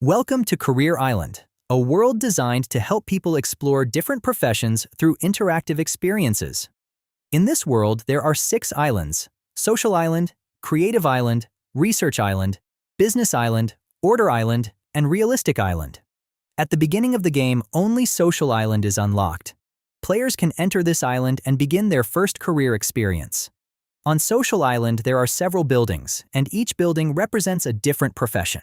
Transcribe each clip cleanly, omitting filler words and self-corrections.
Welcome to Career Island, a world designed to help people explore different professions through interactive experiences. In this world, there are 6 islands: Social Island, Creative Island, Research Island, Business Island, Order Island, and Realistic Island. At the beginning of the game, only Social Island is unlocked. Players can enter this island and begin their first career experience. On Social Island, there are several buildings, and each building represents a different profession.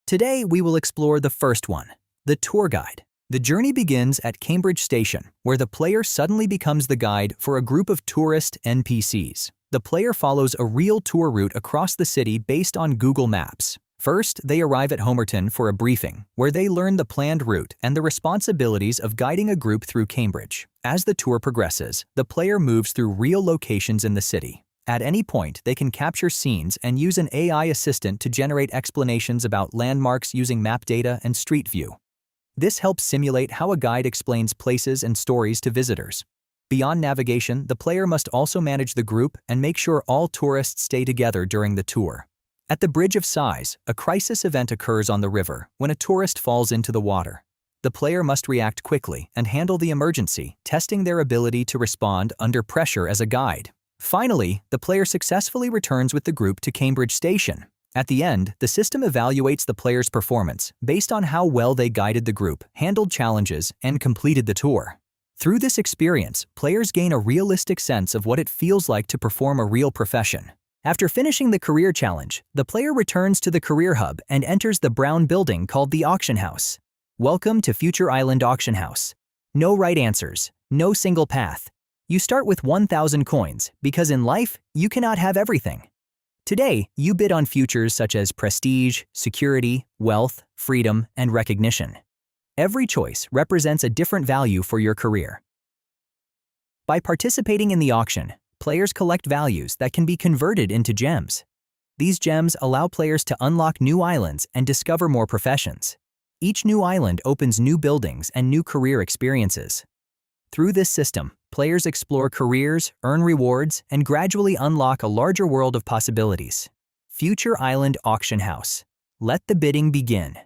Today, we will explore the first one, the tour guide. The journey begins at Cambridge Station, where the player suddenly becomes the guide for a group of tourist NPCs. The player follows a real tour route across the city based on Google Maps. First, they arrive at Homerton for a briefing, where they learn the planned route and the responsibilities of guiding a group through Cambridge. As the tour progresses, the player moves through real locations in the city. At any point, they can capture scenes and use an AI assistant to generate explanations about landmarks using map data and Street View. This helps simulate how a guide explains places and stories to visitors. Beyond navigation, the player must also manage the group and make sure all tourists stay together during the tour. At the Bridge of Sighs, a crisis event occurs on the river when a tourist falls into the water. The player must react quickly and handle the emergency, testing their ability to respond under pressure as a guide. Finally, the player successfully returns with the group to Cambridge Station. At the end, the system evaluates the player's performance based on how well they guided the group, handled challenges, and completed the tour. Through this experience, players gain a realistic sense of what it feels like to perform a real profession. After finishing the career challenge, the player returns to the career hub and enters the brown building called the auction house. Welcome to Future Island Auction House. No right answers, no single path. You start with 1,000 coins, because in life, you cannot have everything. Today, you bid on futures such as prestige, security, wealth, freedom, and recognition. Every choice represents a different value for your career. By participating in the auction, players collect values that can be converted into gems. These gems allow players to unlock new islands and discover more professions. Each new island opens new buildings and new career experiences. Through this system, players explore careers, earn rewards, and gradually unlock a larger world of possibilities. Future Island Auction House. Let the bidding begin.